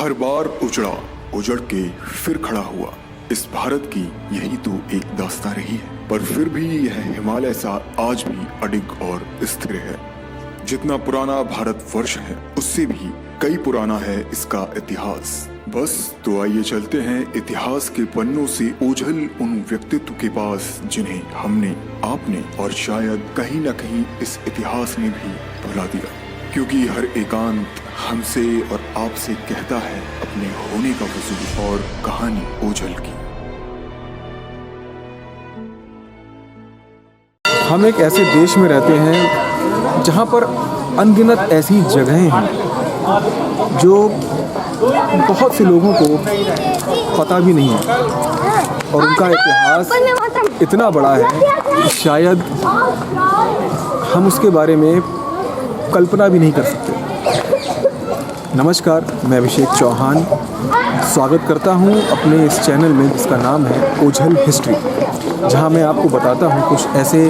हर बार उजड़ के फिर खड़ा हुआ। इस भारत की यही तो एक दास्तां रही है, पर फिर भी यह हिमालय सा आज भी अडिग और स्थिर है। जितना पुराना भारतवर्ष है उससे भी कई पुराना है इसका इतिहास। बस तो आइए चलते हैं इतिहास के पन्नों से ओझल उन व्यक्तित्व के पास जिन्हें हमने, आपने और शायद कहीं न कहीं इस इतिहास ने भी भुला दिया, क्योंकि हर एकांत हमसे और आपसे कहता है अपने होने का वजूद और कहानी ओझल की। हम एक ऐसे देश में रहते हैं जहाँ पर अनगिनत ऐसी जगहें हैं जो बहुत से लोगों को पता भी नहीं है, और उनका इतिहास इतना बड़ा है कि शायद हम उसके बारे में कल्पना भी नहीं कर सकते। नमस्कार, मैं अभिषेक चौहान स्वागत करता हूं अपने इस चैनल में जिसका नाम है ओझल हिस्ट्री, जहां मैं आपको बताता हूं कुछ ऐसे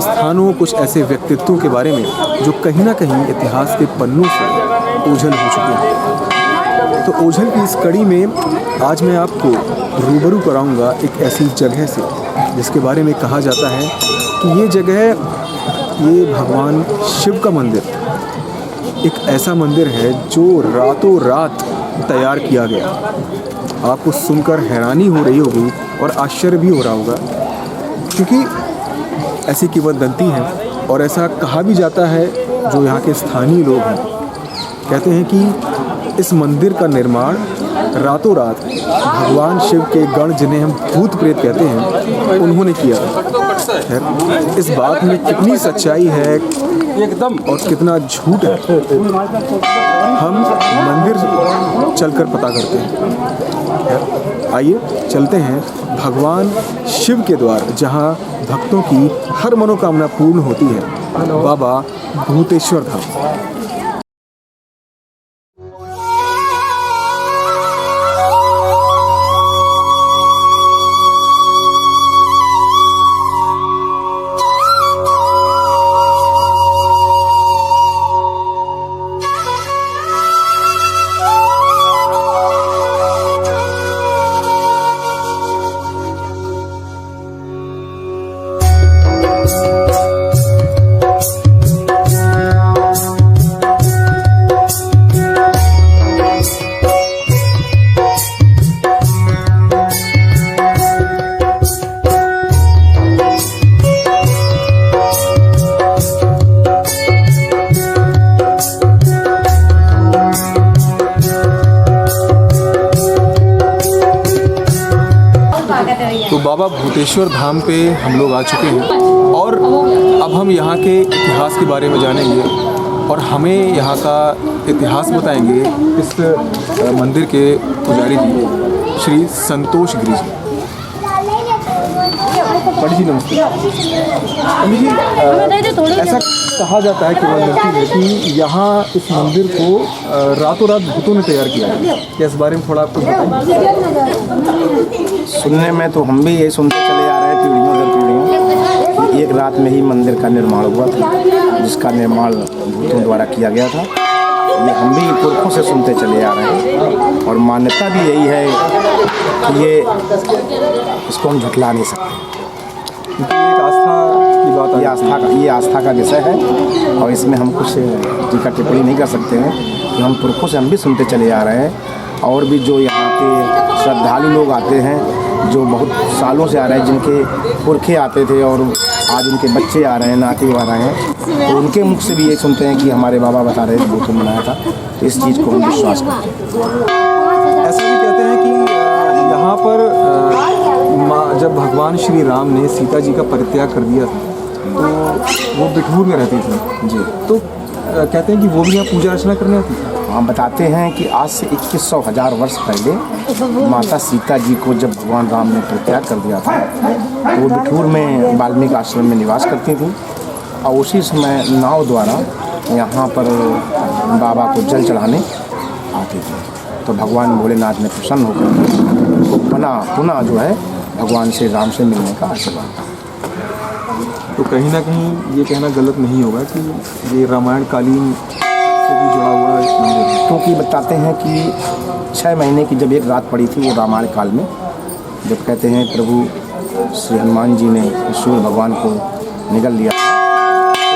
स्थानों, कुछ ऐसे व्यक्तित्वों के बारे में जो कहीं ना कहीं इतिहास के पन्नों से ओझल हो चुके हैं। तो ओझल की इस कड़ी में आज मैं आपको रूबरू कराऊंगा एक ऐसी जगह से जिसके बारे में कहा जाता है कि ये जगह, ये भगवान शिव का मंदिर एक ऐसा मंदिर है जो रातों रात तैयार किया गया। आपको सुनकर हैरानी हो रही होगी और आश्चर्य भी हो रहा होगा, क्योंकि ऐसी किंवदंती है और ऐसा कहा भी जाता है। जो यहाँ के स्थानीय लोग हैं कहते हैं कि इस मंदिर का निर्माण रातों रात भगवान शिव के गण, जिन्हें हम भूत प्रेत कहते हैं, उन्होंने किया है। इस बात में कितनी सच्चाई है एकदम और कितना झूठ है, हम मंदिर चलकर पता करते हैं। आइए चलते हैं भगवान शिव के द्वार, जहां भक्तों की हर मनोकामना पूर्ण होती है, बाबा भूतेश्वर धाम। तो बाबा भूतेश्वर धाम पे हम लोग आ चुके हैं और अब हम यहाँ के इतिहास के बारे में जानेंगे और हमें यहाँ का इतिहास बताएंगे इस मंदिर के पुजारी जी, श्री संतोष गिरी जी। पंडित जी नमस्ते। पंडित जी, ऐसा कहा जाता है कि यहाँ इस मंदिर को रातों रात भूतों ने तैयार किया है, क्या इस बारे में थोड़ा आपको बताएं? सुनने में तो हम भी ये सुनते चले आ रहे हैं पीढ़ियों दर पीढ़ियों कि एक रात में ही मंदिर का निर्माण हुआ था, जिसका निर्माण भूतों द्वारा किया गया था। ये हम भी पुरखों से सुनते चले आ रहे हैं और मान्यता भी यही है कि ये इसको हम झुठला नहीं सकते। एक आस्था की बात, ये आस्था का विषय है और इसमें हम कुछ टीका टिप्पणी नहीं कर सकते हैं कि हम पुरखों से हम भी सुनते चले आ रहे हैं। और भी जो यहाँ के श्रद्धालु लोग आते हैं, जो बहुत सालों से आ रहे हैं, जिनके पुरखे आते थे और आज उनके बच्चे आ रहे हैं, नाती आ रहे हैं, तो उनके मुख से भी ये सुनते हैं कि हमारे बाबा बता रहे थे भूतों बनाया था। तो इस चीज़ को हम विश्वास करते हैं। ऐसा भी कहते हैं कि यहाँ पर जब भगवान श्री राम ने सीता जी का परित्याग कर दिया था तो वो बिठूर में रहती थी जी, तो कहते हैं कि वो भी यहाँ पूजा अर्चना करने आती थी। हम बताते हैं कि आज से 2100 वर्ष पहले माता सीता जी को जब भगवान राम ने परित्याग कर दिया था तो वो बिठूर में वाल्मीकि आश्रम में निवास करती थी और उसी समय नाव द्वारा यहाँ पर बाबा को जल चढ़ाने आती थी। तो भगवान भोलेनाथ ने प्रसन्न होकर उनको पुनः जो है भगवान श्री राम से मिलने का आशीर्वाद। तो कहीं ना कहीं ये कहना गलत नहीं होगा कि ये रामायण कालीन से भी जुड़ा हुआ एक मंदिर है। क्योंकि बताते हैं कि 6 महीने की जब एक रात पड़ी थी वो रामायण काल में, जब कहते हैं प्रभु श्री हनुमान जी ने सूर्य भगवान को निगल लिया, तो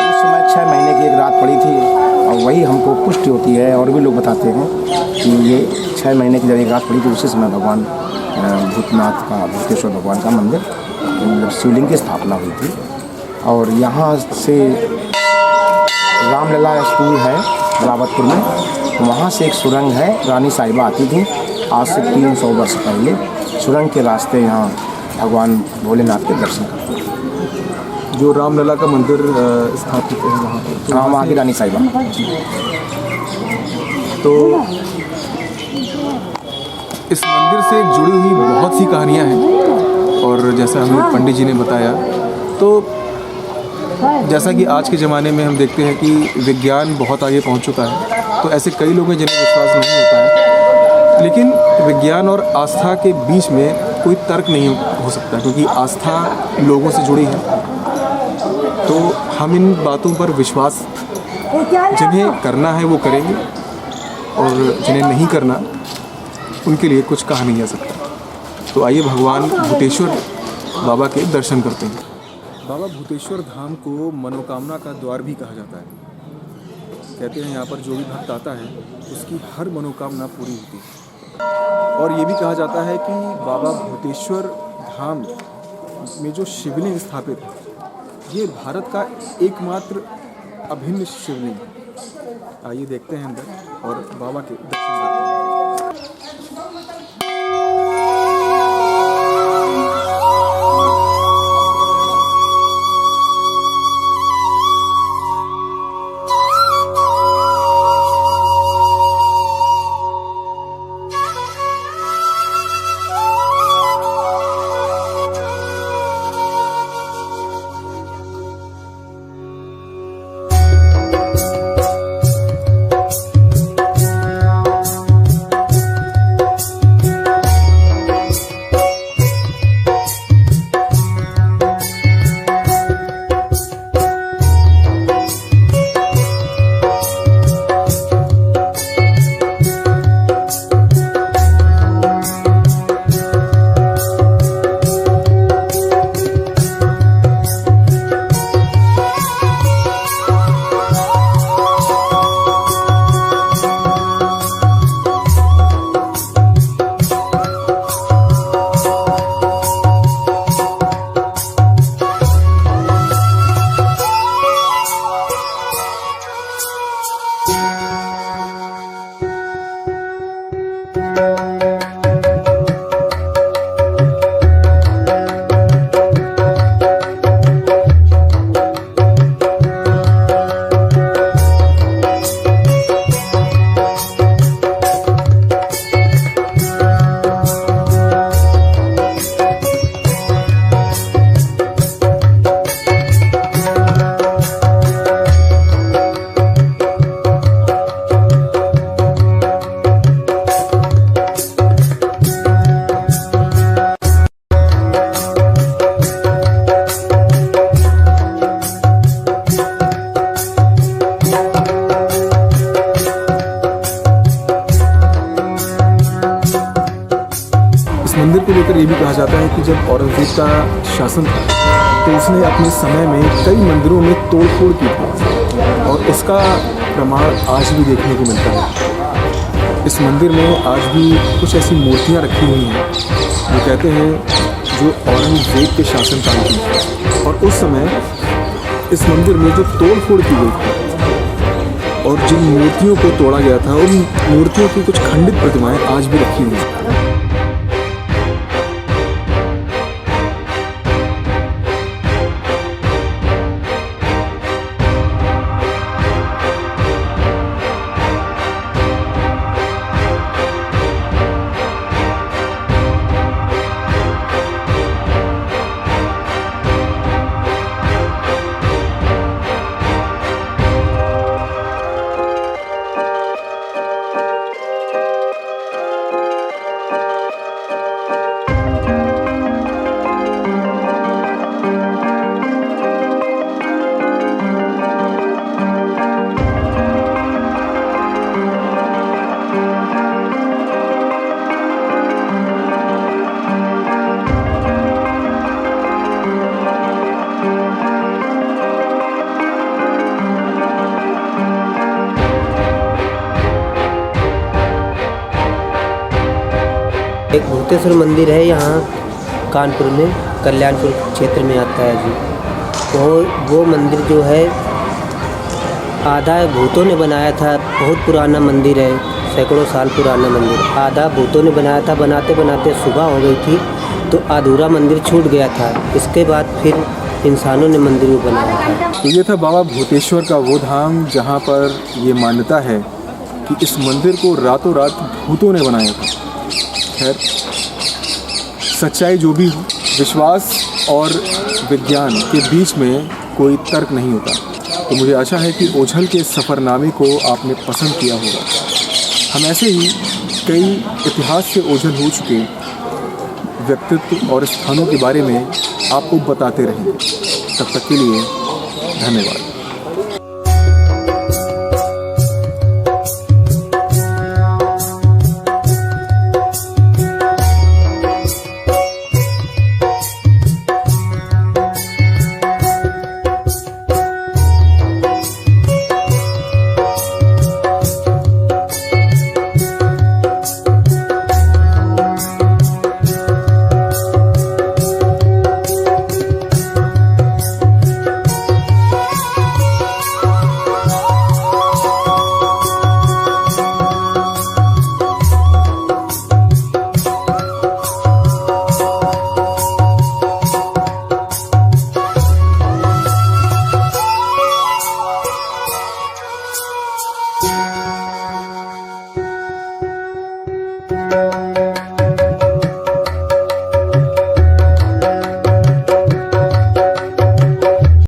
उस समय 6 महीने की एक रात पड़ी थी। और वही हमको पुष्टि होती है, और भी लोग बताते हैं कि ये 6 महीने की जब एक रात पड़ी थी, उसी समय भगवान भूतनाथ का, भूतेश्वर भगवान का मंदिर, मतलब शिवलिंग की स्थापना हुई थी। और यहाँ से रामलला स्कूल है रावतपुर में, वहाँ से एक सुरंग है, रानी साहिबा आती थी आज से 300 वर्ष पहले, सुरंग के रास्ते यहाँ भगवान भोलेनाथ के दर्शन करते हैं। जो रामलला का मंदिर स्थापित है वहाँ पर, तो हाँ, वहाँ की रानी साहिबा। तो इस मंदिर से जुड़ी हुई बहुत सी कहानियाँ हैं, और जैसा हमें पंडित जी ने बताया, तो जैसा कि आज के ज़माने में हम देखते हैं कि विज्ञान बहुत आगे पहुंच चुका है, तो ऐसे कई लोग हैं जिन्हें विश्वास नहीं होता है, लेकिन विज्ञान और आस्था के बीच में कोई तर्क नहीं हो सकता, क्योंकि आस्था लोगों से जुड़ी है। तो हम इन बातों पर विश्वास, जिन्हें करना है वो करेंगे, और जिन्हें नहीं करना उनके लिए कुछ कहा नहीं जा सकता। तो आइए भगवान भूतेश्वर बाबा के दर्शन करते हैं। बाबा भूतेश्वर धाम को मनोकामना का द्वार भी कहा जाता है। कहते हैं यहाँ पर जो भी भक्त आता है उसकी हर मनोकामना पूरी होती है। और ये भी कहा जाता है कि बाबा भूतेश्वर धाम में जो शिवलिंग स्थापित है, ये भारत का एकमात्र अभिन्न शिवलिंग है। आइए देखते हैं अंदर और बाबा के दर्शन करते हैं। मंदिर को लेकर ये भी कहा जाता है कि जब औरंगजेब का शासन था तो उसने अपने समय में कई मंदिरों में तोड़फोड़ की थी, और उसका प्रमाण आज भी देखने को मिलता है। इस मंदिर में आज भी कुछ ऐसी मूर्तियाँ रखी हुई हैं जो कहते हैं जो औरंगजेब के शासनकाल की, और उस समय इस मंदिर में जो तोड़फोड़ की गई थी और जिन मूर्तियों को तोड़ा गया था, उन मूर्तियों की कुछ खंडित प्रतिमाएं आज भी रखी हुई हैं। एक भूतेश्वर मंदिर है यहाँ कानपुर में, कल्याणपुर क्षेत्र में आता है जी। वो मंदिर जो है आधा भूतों ने बनाया था, बहुत पुराना मंदिर है, सैकड़ों साल पुराना मंदिर। आधा भूतों ने बनाया था, बनाते बनाते सुबह हो गई थी तो अधूरा मंदिर छूट गया था। इसके बाद फिर इंसानों ने मंदिर को बनाया था। तो ये था बाबा भूतेश्वर का वो धाम जहाँ पर ये मान्यता है कि इस मंदिर को रातों रात भूतों ने बनाया था। खैर, सच्चाई जो भी हो, विश्वास और विज्ञान के बीच में कोई तर्क नहीं होता। तो मुझे आशा है कि ओझल के सफ़रनामे को आपने पसंद किया होगा। हम ऐसे ही कई इतिहास से ओझल हो चुके व्यक्तित्व और स्थानों के बारे में आपको बताते रहेंगे। तब तक के लिए धन्यवाद।